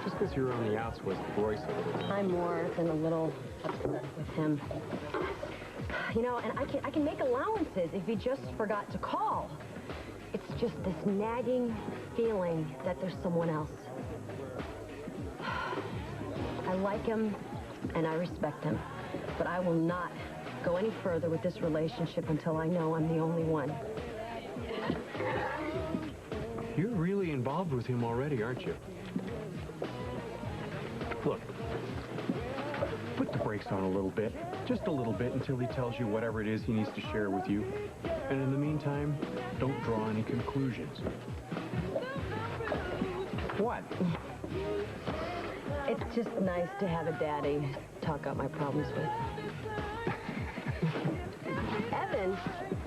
Just because you're on the outs with Royce. I'm more than a little upset with him. You know, and I can make allowances if he just forgot to call. It's just this nagging feeling that there's someone else. I like him, and I respect him, but I will not go any further with this relationship until I know I'm the only one. You're really involved with him already, aren't you? Look, put the brakes on a little bit. Just a little bit until he tells you whatever it is he needs to share with you. And in the meantime, don't draw any conclusions. What? It's just nice to have a daddy to talk out my problems with. Evan,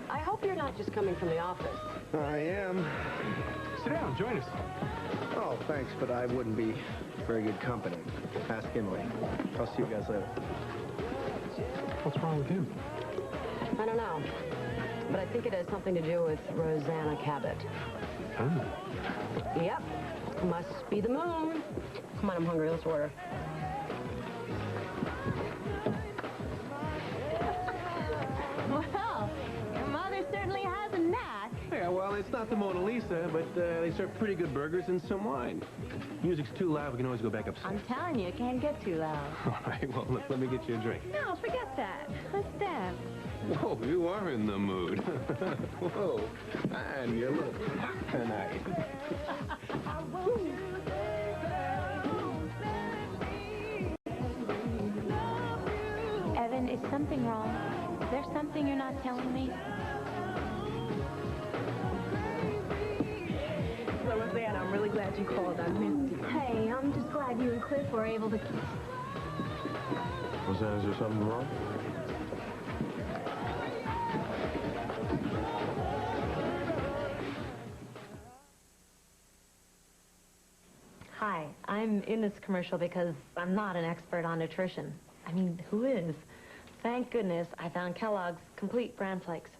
I hope you're not just coming from the office. I am. Sit down, join us. Oh, thanks, but I wouldn't be very good company. Ask Emily. I'll see you guys later. What's wrong with him? I don't know, but I think it has something to do with Rosanna Cabot. Oh. Yep, must be the moon. Come on, I'm hungry. Let's order. Well, your mother certainly has a knack. Yeah, well, it's not the Mona Lisa, but they serve pretty good burgers and some wine. Music's too loud, we can always go back upstairs. I'm telling you, it can't get too loud. All right, well, look, let me get you a drink. No, forget that. Let's dance. Whoa, you are in the mood. Whoa, and you're looking hot tonight. Evan, is something wrong? Is there something you're not telling me? Rosanna, I'm really glad you called. I missed you. Hey, I'm just glad you and Cliff were able to... Rosanna, is there something wrong? Hi, I'm in this commercial because I'm not an expert on nutrition. I mean, who is? Thank goodness I found Kellogg's Complete Bran Flakes.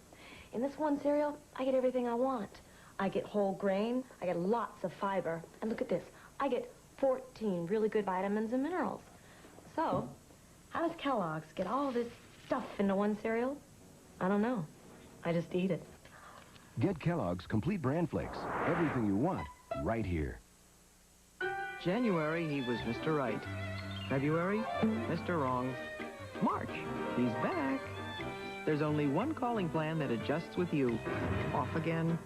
In this one cereal, I get everything I want. I get whole grain, I get lots of fiber, and look at this, I get 14 really good vitamins and minerals. So, how does Kellogg's get all this stuff into one cereal? I don't know. I just eat it. Get Kellogg's Complete Bran Flakes. Everything you want, right here. January, he was Mr. Right. February, Mr. Wrong. March, he's back. There's only one calling plan that adjusts with you. Off again,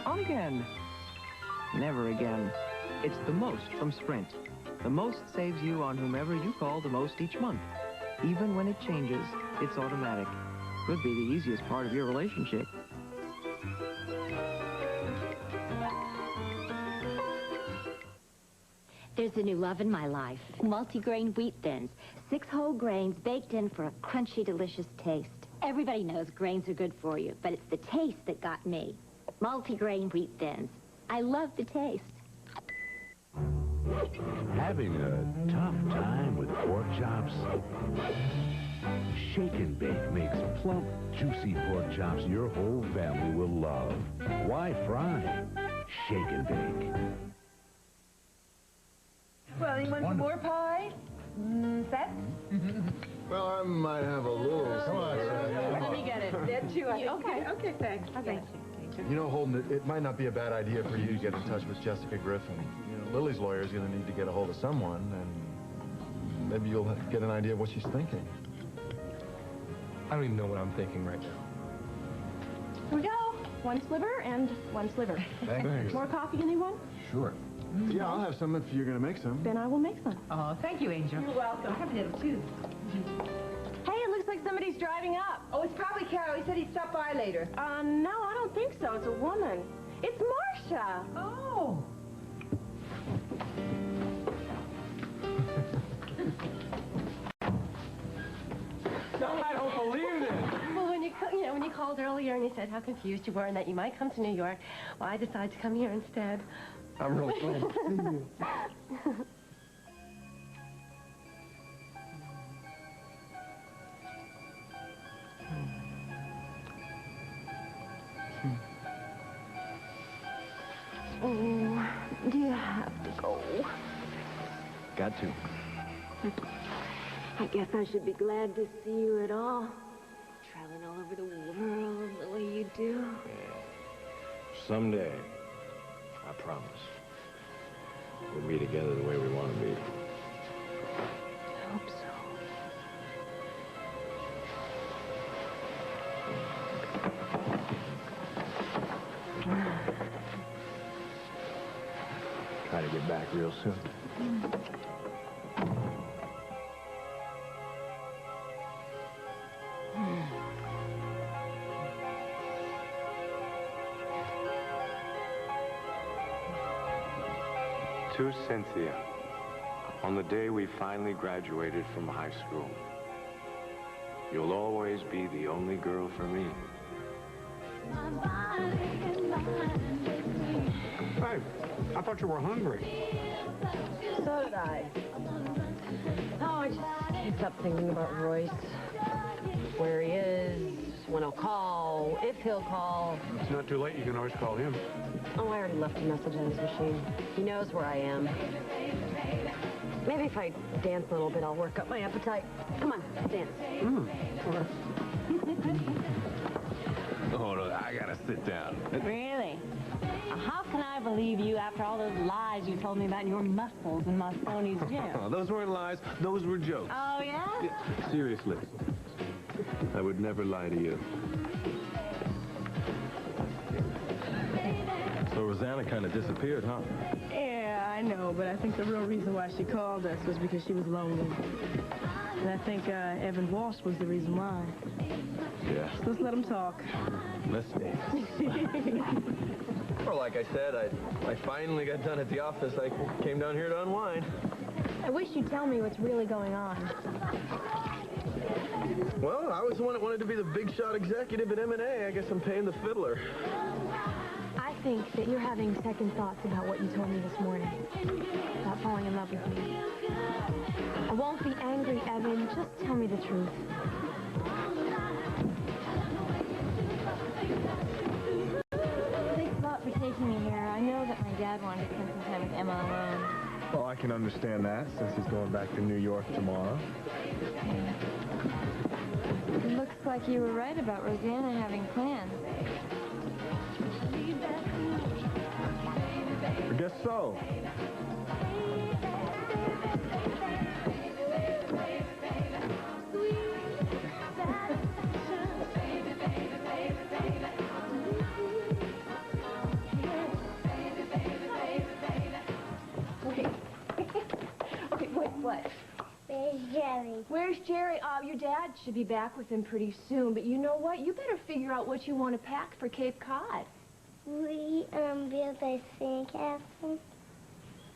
on again, never again. It's the most from Sprint. The most saves you on whomever you call the most each month. Even when it changes, it's automatic. Could be the easiest part of your relationship. There's a new love in my life. Multigrain wheat thins. 6 whole grains baked in for a crunchy, delicious taste. Everybody knows grains are good for you, but it's the taste that got me. Multigrain wheat thins. I love the taste. Having a tough time with pork chops? Shake and Bake makes plump, juicy pork chops your whole family will love. Why fry? Shake and Bake. Well, anyone for more pie? Set? Well, I might have a little. Come on, Let me get it. That too. Okay, thanks. Thank you. You know, Holden, it might not be a bad idea for you to get in touch with Jessica Griffin. You know, Lily's lawyer is going to need to get a hold of someone, and maybe you'll get an idea of what she's thinking. I don't even know what I'm thinking right now. Here we go. One sliver and one sliver. Thanks. More coffee, anyone? Sure. Yeah, I'll have some if you're going to make some. Then I will make some. Oh, thank you, Angel. You're welcome. I have a little too. Hey, it looks like somebody's driving up. Oh, it's probably Carol. He said he'd stop by later. No, I don't think so. It's a woman. It's Marcia. Oh. I don't believe this. Well, when you called earlier and you said how confused you were and that you might come to New York, well, I decided to come here instead. I'm really glad to see you. Oh, do you have to go? Got to. I guess I should be glad to see you at all. Traveling all over the world the way you do. Someday, I promise, we'll be together the way we want to be. I hope so. Try to get back real soon. To Cynthia, on the day we finally graduated from high school, you'll always be the only girl for me. Hey, I thought you were hungry. So did I. Oh, I just can't stop thinking about Royce. Where he is, when he'll call, if he'll call. It's not too late. You can always call him. Oh, I already left a message on his machine. He knows where I am. Maybe if I dance a little bit, I'll work up my appetite. Come on, dance. Oh, no, I gotta sit down. Really? How can I believe you after all those lies you told me about your muscles in Mosconi's gym? Those weren't lies. Those were jokes. Oh, yeah? Seriously. I would never lie to you. So Rosanna kind of disappeared, huh? Yeah, I know, but I think the real reason why she called us was because she was lonely. And I think Evan Walsh was the reason why. Yeah. So let's let him talk. Let's dance. Well, like I said, I finally got done at the office. I came down here to unwind. I wish you'd tell me what's really going on. Well, I was the one that wanted to be the big shot executive at M&A. I guess I'm paying the fiddler. I think that you're having second thoughts about what you told me this morning. About falling in love with me. I won't be angry, Evan. Just tell me the truth. Thanks a lot for taking me here. I know that my dad wanted to spend some time with Emma alone. Well, I can understand that, since he's going back to New York tomorrow. It looks like you were right about Rosanna having plans. I guess so. Okay, wait, what? Where's Jerry? Where's Jerry? Your dad should be back with him pretty soon, but you know what? You better figure out what you want to pack for Cape Cod. We build a sandcastle.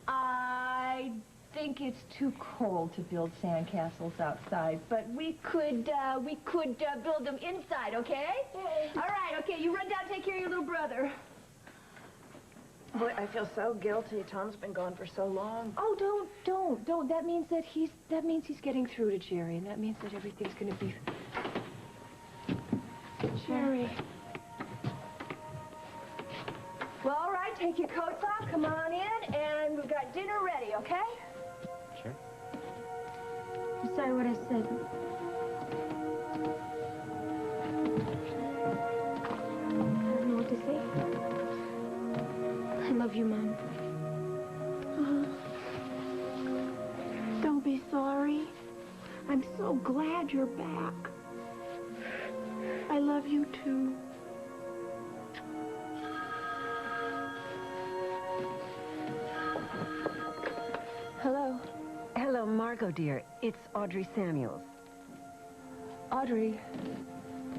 I think it's too cold to build sandcastles outside, but we could build them inside, okay? All right, okay, you run down, take care of your little brother. Boy, I feel so guilty. Tom's been gone for so long. Oh, don't. That means he's getting through to Jerry, and that means that everything's going to be... Jerry. Well, all right, take your coats off, come on in, and we've got dinner ready, okay? Sure. I'm sorry what I said. I don't know what to say. I love you, Mom. Don't be sorry. I'm so glad you're back. I love you, too. Hello. Hello, Margot, dear. It's Audrey Samuels. Audrey,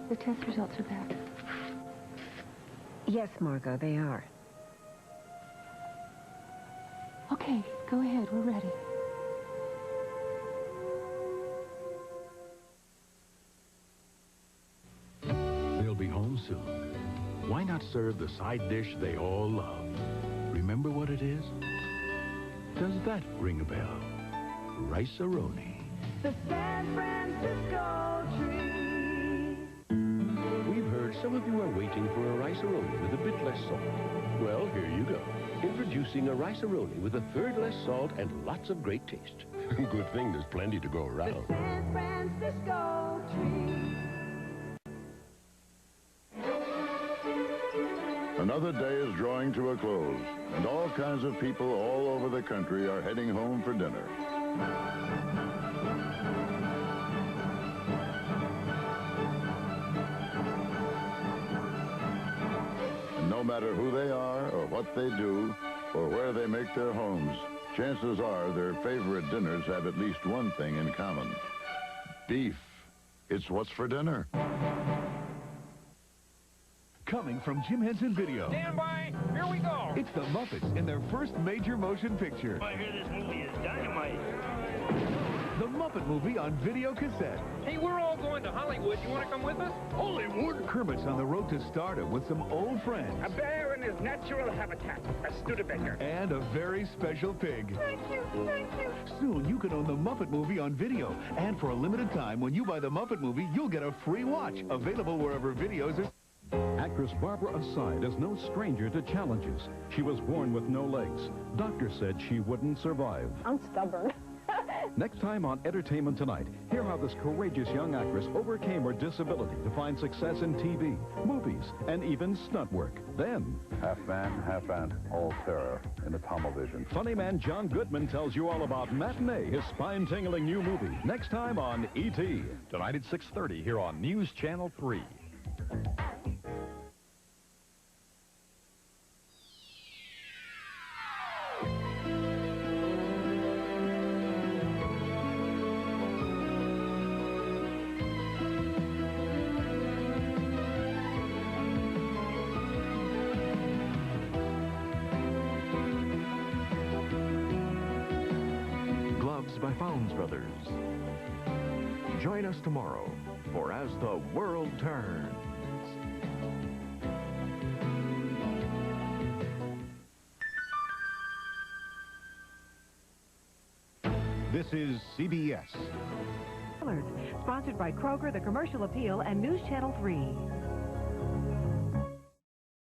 the test results are back. Yes, Margot, they are. Okay, go ahead, we're ready. They'll be home soon. Why not serve the side dish they all love? Remember what it is? Does that ring a bell? Rice-A-Roni. The San Francisco tree. We've heard some of you are waiting for a rice-a-roni with a bit less salt. Well, here you go. Introducing a rice-a-roni with a third less salt and lots of great taste. Good thing there's plenty to go around. The San Francisco tree. Another day is drawing to a close, and all kinds of people all over the country are heading home for dinner. And no matter who they are, or what they do, or where they make their homes, chances are their favorite dinners have at least one thing in common. Beef. It's what's for dinner. Coming from Jim Henson Video. Stand by. Here we go. It's the Muppets in their first major motion picture. I hear this movie is dynamite. The Muppet movie on video cassette. Hey, we're all going to Hollywood. You want to come with us? Hollywood? Kermit's on the road to stardom with some old friends. A bear in his natural habitat, a Studebaker. And a very special pig. Thank you, thank you. Soon you can own the Muppet movie on video. And for a limited time, when you buy the Muppet movie, you'll get a free watch. Available wherever videos are... Actress Barbara Aside is no stranger to challenges. She was born with no legs. Doctors said she wouldn't survive. I'm stubborn. Next time on Entertainment Tonight, hear how this courageous young actress overcame her disability to find success in TV, movies, and even stunt work. Then, half man, half ant, all terror in the tunnel vision. funny man John Goodman tells you all about Matinee, his spine-tingling new movie. Next time on E.T. Tonight at 6:30 here on News Channel 3. By Founds Brothers. Join us tomorrow for As the World Turns. This is CBS. Sponsored by Kroger, The Commercial Appeal, and News Channel 3.